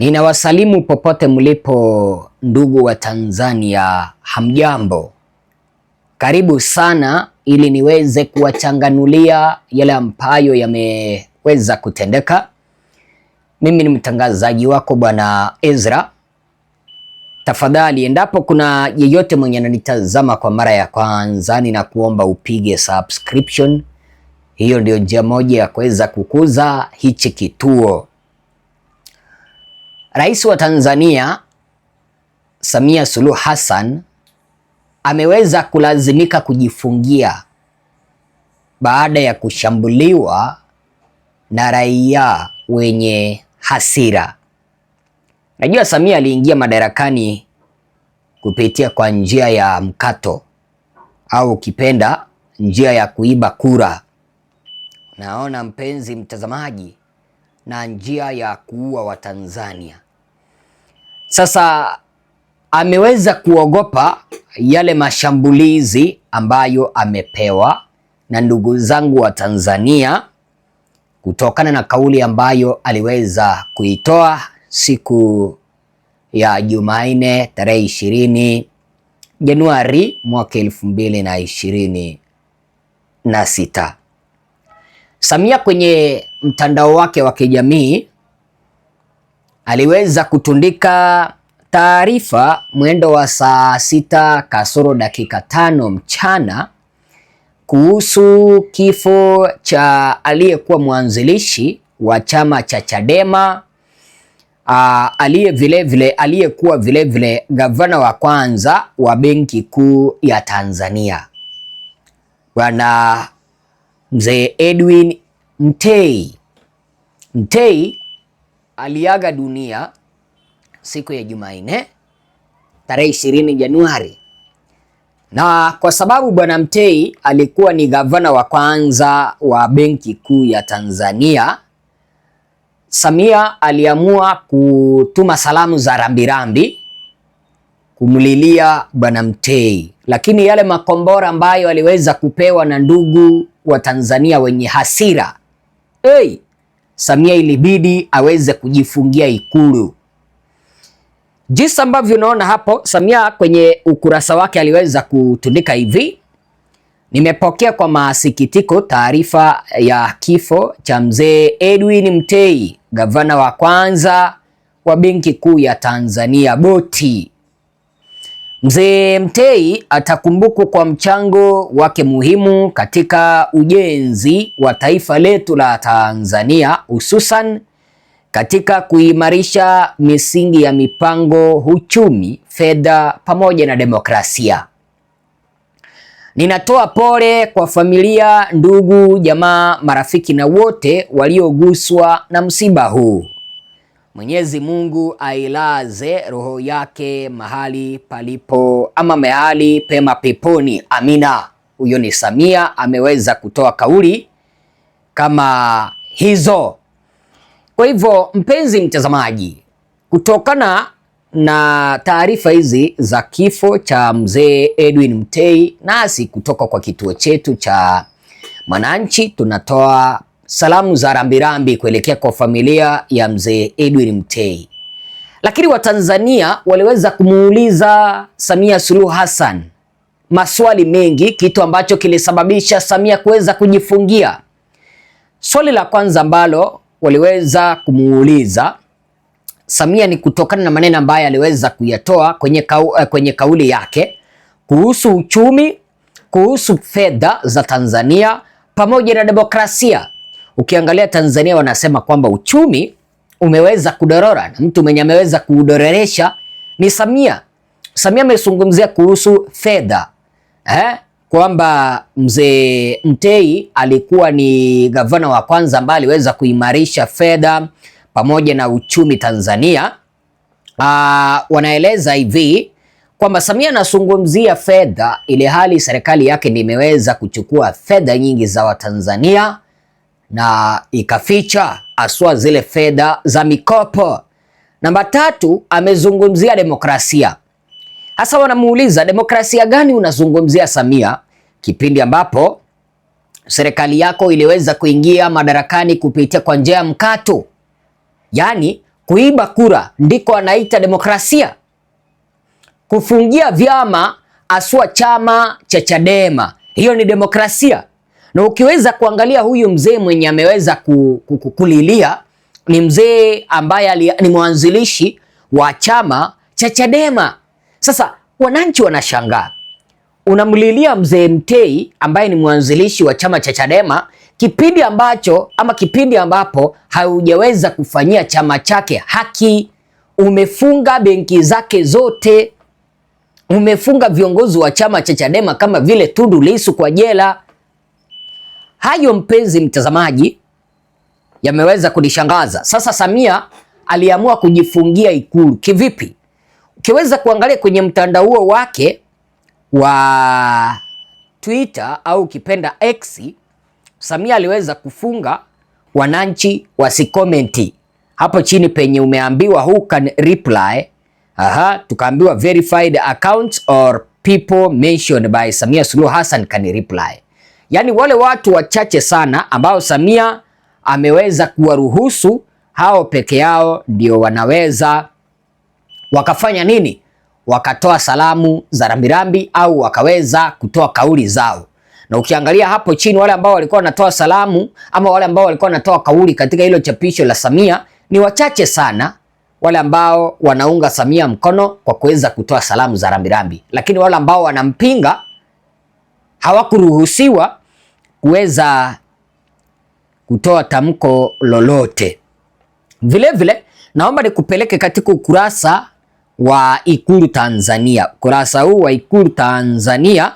Ninawasalimu popote mlipo ndugu wa Tanzania, hamjambo. Karibu sana ili niweze kuwachanganulia yale ambayo yameweza kutendeka. Mimi ni mtangazaji wako Bwana Ezra. Tafadhali, endapo kuna yeyote mwenye ananitazama kwa mara ya kwanza, ninakuomba upige subscription. Hiyo ndio njia moja ya kuweza kukuza hichi kituo. Rais wa Tanzania Samia Suluhu Hassan ameweza kulazimika kujifungia baada ya kushambuliwa na raia wenye hasira. Najua Samia aliingia madarakani kupitia kwa njia ya mkato au ukipenda njia ya kuiba kura. Naona mpenzi mtazamaji, na njia ya kuua Watanzania. Sasa ameweza kuogopa yale mashambulizi ambayo amepewa na ndugu zangu wa Tanzania kutokana na kauli ambayo aliweza kuitoa siku ya Jumanne tarehe 20 Januari mwaka 2026. Samia kwenye mtandao wake wa kijamii aliweza kutundika taarifa mwendo wa saa 6 kasoro dakika 5 mchana kuhusu kifo cha aliyekuwa mwanzilishi wa chama cha Chadema, aliyekuwa vilevile gavana wa kwanza wa Benki Kuu ya Tanzania, Bwana Mzee Edwin Mtei. Mtei aliaga dunia siku ya Jumanne tarehe 20 Januari. Na kwa sababu Bwana Mtei alikuwa ni gavana wa kwanza wa Benki Kuu ya Tanzania, Samia aliamua kutuma salamu za rambirambi kumlilia Bwana Mtei. Lakini yale makombora ambayo aliweza kupewa na ndugu wa Tanzania wenye hasira, Samia ilibidi aweze kujifungia Ikulu. Jinsi ambavyo unaona hapo, Samia kwenye ukurasa wake aliweza kutundika hivi: nimepokea kwa masikitiko taarifa ya kifo cha Mzee Edwin Mtei, gavana wa kwanza wa Benki Kuu ya Tanzania BOT. Mzee Mtei atakumbukwa kwa mchango wake muhimu katika ujenzi wa taifa letu la Tanzania, hususan katika kuimarisha misingi ya mipango, uchumi, fedha pamoja na demokrasia. Ninatoa pole kwa familia, ndugu, jamaa, marafiki na wote walioguswa na msiba huu. Mwenyezi Mungu ailaze roho yake mahali pema peponi. Amina. Huyo ni Samia ameweza kutoa kauli kama hizo. Kwa hivyo mpenzi mtazamaji, kutokana na taarifa hizi za kifo cha Mzee Edwin Mtei, nasi kutoka kwa kituo chetu cha Mwananchi tunatoa salamu za rambirambi kuelekea kwa familia ya Mzee Edwin Mtei. Lakini Watanzania waliweza kumuuliza Samia Suluhu Hassan maswali mengi, kitu ambacho kilisababisha Samia kuweza kujifungia. Swali la kwanza ambalo waliweza kumuuliza Samia ni kutokana na maneno ambayo aliweza kuyatoa kwenye kauli yake kuhusu uchumi, kuhusu fedha za Tanzania pamoja na demokrasia. Ukiangalia Tanzania wanasema kwamba uchumi umeweza kudorora, na mtu mwenye ameweza kudororesha ni Samia. Samia amezungumzia kuhusu fedha, kwamba Mzee Mtei alikuwa ni gavana wa kwanza ambaye aliweza kuimarisha fedha pamoja na uchumi Tanzania. Wanaeleza hivi kwamba Samia anazungumzia fedha ile hali serikali yake ndiyo imeweza kuchukua fedha nyingi za Watanzania na ikaficha aswa zile fedha za mikopo. Namba 3, amezungumzia demokrasia. Hasa wanamuuliza demokrasia gani unazungumzia Samia, kipindi ambapo serikali yako iliweza kuingia madarakani kupitia kwa njia ya mkato, yaani kuiba kura ndiko anaita demokrasia? Kufungia vyama aswa chama cha Chadema, hiyo ni demokrasia? Na ukiweza kuangalia huyu mzee mwenye ameweza kulilia ni mzee ambaye ni mwanzilishi wa chama cha Chadema. Sasa wananchi wanashangaa, unamlilia mzee Mtei ambaye ni mwanzilishi wa chama cha Chadema kipindi ambapo haujaweza kufanyia chama chake haki. Umefunga benki zake zote, umefunga viongozi wa chama cha Chadema kama vile Tundu Lissu kwa jela. Hayo mpenzi mtazamaji, yameweza kunishangaza. Sasa Samia aliamua kujifungia Ikulu. Kivipi? Ukiweza kuangalia kwenye mtandao wake wa Twitter au kipenda X, Samia aliweza kufunga wananchi wasikomenti. Hapo chini penye umeambiwa who can reply, tukaambiwa verified accounts or people mentioned by Samia Suluhu Hassan can reply. Yaani wale watu wachache sana ambao Samia ameweza kuwaruhusu, hao peke yao ndio wanaweza wakafanya nini? Wakatoa salamu za rambirambi au wakaweza kutoa kauli zao. Na ukiangalia hapo chini, wale ambao walikuwa wanatoa salamu ama wale ambao walikuwa wanatoa kauli katika hilo chapisho la Samia ni wachache sana, wale ambao wanaunga Samia mkono kwa kuweza kutoa salamu za rambirambi. Lakini wale ambao wanampinga hawakuruhusiwa kuweza kutoa tamko lolote. Vile naomba nikupeleke katika ukurasa wa Ikulu Tanzania. Ukurasa huu wa Ikulu Tanzania,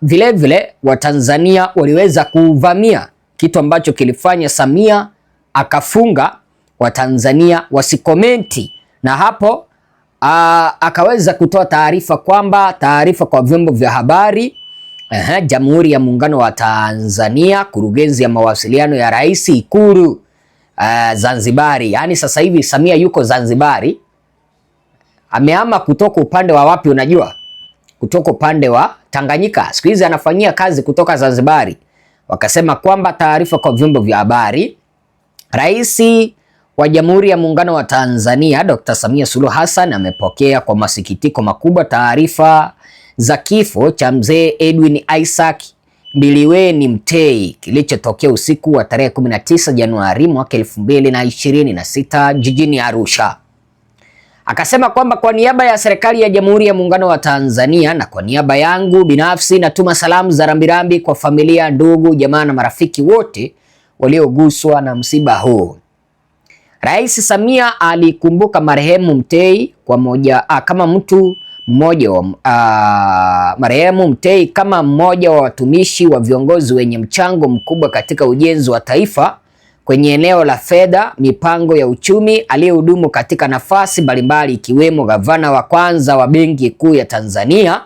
vile Watanzania waliweza kuvamia, kitu ambacho kilifanya Samia akafunga Watanzania wasikomenti, na hapo akaweza kutoa taarifa kwa vyombo vya habari. Jamhuri ya Muungano wa Tanzania, kurugenzi ya mawasiliano ya Rais, Ikulu Zanzibari. Yaani sasa hivi Samia yuko Zanzibari. Amehama kutoka upande wa wapi unajua? Kutoka upande wa Tanganyika. Siku hizi anafanyia kazi kutoka Zanzibari. Wakasema kwamba taarifa kwa vyombo vya habari, Rais wa Jamhuri ya Muungano wa Tanzania Dr. Samia Suluhu Hassan amepokea kwa masikitiko makubwa taarifa za kifo cha mzee Edwin Isaac Mbiliweni Mtei kilichotokea usiku wa tarehe 19 Januari mwaka 2026 jijini Arusha. Akasema kwamba kwa niaba ya serikali ya Jamhuri ya Muungano wa Tanzania na kwa niaba yangu binafsi natuma salamu za rambirambi kwa familia, ndugu, jamaa na marafiki wote walioguswa na msiba huu. Rais Samia alikumbuka marehemu Mtei kama mmoja wa watumishi wa viongozi wenye mchango mkubwa katika ujenzi wa taifa kwenye eneo la fedha, mipango ya uchumi, aliyehudumu katika nafasi mbalimbali ikiwemo gavana wa kwanza wa Benki Kuu ya Tanzania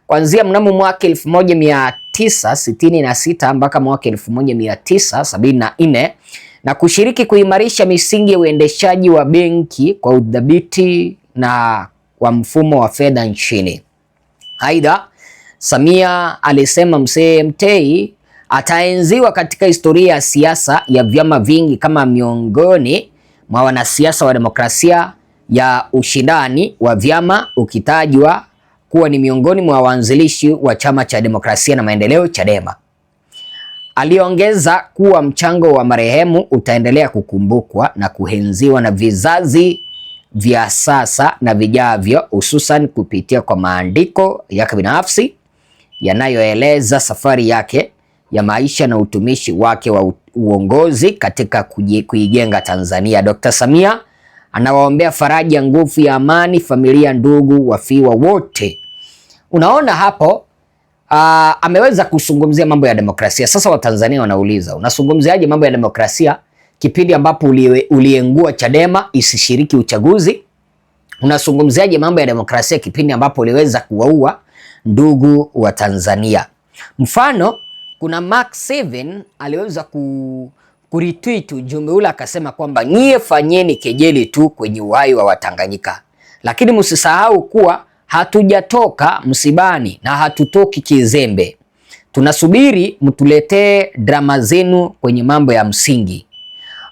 kuanzia mnamo mwaka 1966 mpaka mwaka 1974 na kushiriki kuimarisha misingi ya uendeshaji wa benki kwa udhabiti na wa mfumo wa fedha nchini. Aidha, Samia alisema mzee Mtei ataenziwa katika historia ya siasa ya vyama vingi kama miongoni mwa wanasiasa wa demokrasia ya ushindani wa vyama, ukitajwa kuwa ni miongoni mwa waanzilishi wa chama cha demokrasia na maendeleo Chadema. Aliongeza kuwa mchango wa marehemu utaendelea kukumbukwa na kuenziwa na vizazi vya sasa na vijavyo, hususan kupitia kwa maandiko yake binafsi yanayoeleza safari yake ya maisha na utumishi wake wa uongozi katika kuijenga Tanzania. Dr. Samia anawaombea faraja, nguvu ya amani familia, ndugu wafiwa wote. Unaona hapo, ameweza kuzungumzia mambo ya demokrasia. Sasa Watanzania wanauliza, unazungumziaje mambo ya demokrasia kipindi ambapo uliengua Chadema isishiriki uchaguzi? Unazungumziaje mambo ya demokrasia kipindi ambapo uliweza kuwaua ndugu wa Tanzania? Mfano, kuna Mark 7 aliweza kuretweet ujumbe ule akasema kwamba nyie fanyeni kejeli tu kwenye uhai wa Watanganyika, lakini msisahau kuwa hatujatoka msibani na hatutoki kizembe. Tunasubiri mtuletee drama zenu kwenye mambo ya msingi.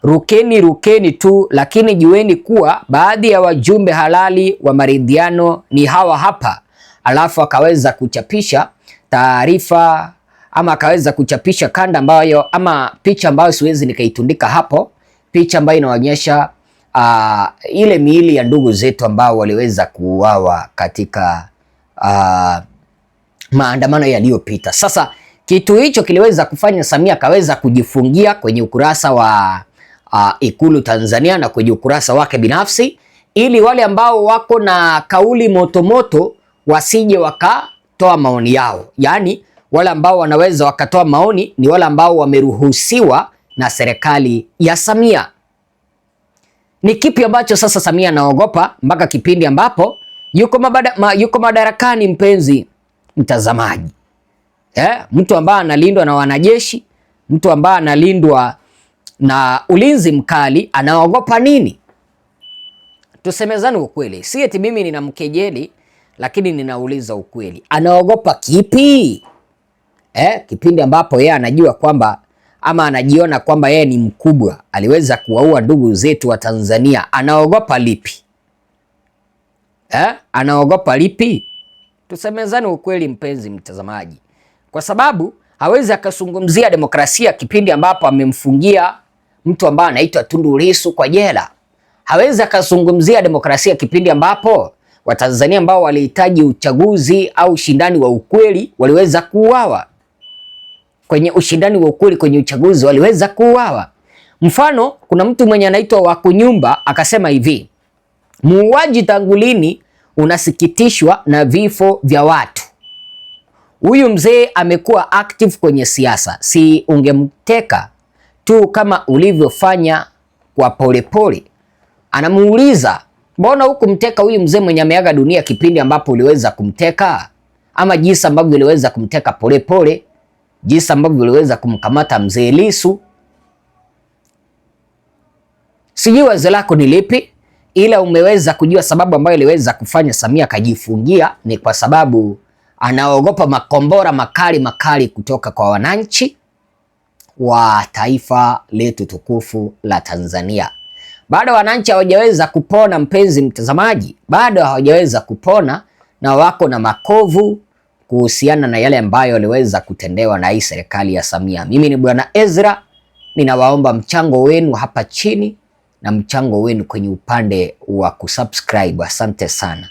rukeni tu, lakini jueni kuwa baadhi ya wajumbe halali wa maridhiano ni hawa hapa. Alafu akaweza kuchapisha taarifa ama akaweza kuchapisha kanda ambayo ama picha ambayo siwezi nikaitundika hapo, picha ambayo inaonyesha ile miili ya ndugu zetu ambao waliweza kuuawa katika maandamano yaliyopita. Sasa kitu hicho kiliweza kufanya Samia akaweza kujifungia kwenye ukurasa wa Ikulu Tanzania na kwenye ukurasa wake binafsi, ili wale ambao wako na kauli motomoto wasije wakatoa maoni yao. Yaani wale ambao wanaweza wakatoa maoni ni wale ambao wameruhusiwa na serikali ya Samia. Ni kipi ambacho sasa Samia anaogopa mpaka kipindi ambapo yuko madarakani, mpenzi mtazamaji? Mtu ambaye analindwa na wanajeshi, mtu ambaye analindwa na ulinzi mkali, anaogopa nini? Tusemezane ukweli, si eti mimi ninamkejeli, lakini ninauliza ukweli. Anaogopa kipi? Kipindi ambapo yeye anajua kwamba ama anajiona kwamba yeye ni mkubwa, aliweza kuwaua ndugu zetu wa Tanzania. Anaogopa lipi? Anaogopa lipi? Tusemezane ukweli, mpenzi mtazamaji, kwa sababu hawezi akazungumzia demokrasia kipindi ambapo amemfungia mtu ambaye anaitwa Tundu Lissu kwa jela. Hawezi akazungumzia demokrasia kipindi ambapo Watanzania ambao walihitaji uchaguzi au ushindani wa ukweli waliweza kuuawa. Kwenye ushindani wa ukweli kwenye uchaguzi waliweza kuuawa. Mfano, kuna mtu mwenye anaitwa Wakunyumba akasema hivi: muuaji tangu lini unasikitishwa na vifo vya watu? Huyu mzee amekuwa active kwenye siasa, si ungemteka tu kama ulivyofanya kwa Polepole? Anamuuliza, mbona hukumteka huyu mzee mwenye ameaga dunia kipindi ambapo uliweza kumteka? Ama jinsi ambavyo uliweza kumteka Polepole, jinsi ambavyo uliweza kumkamata mzee Lissu. Sijui wazo lako ni lipi, ila umeweza kujua sababu ambayo iliweza kufanya Samia akajifungia ni kwa sababu anaogopa makombora makali kutoka kwa wananchi wa taifa letu tukufu la Tanzania. Bado wananchi hawajaweza kupona, mpenzi mtazamaji, bado hawajaweza kupona na wako na makovu kuhusiana na yale ambayo waliweza kutendewa na hii serikali ya Samia. Mimi ni Bwana Ezra, ninawaomba mchango wenu hapa chini na mchango wenu kwenye upande wa kusubscribe. Asante sana.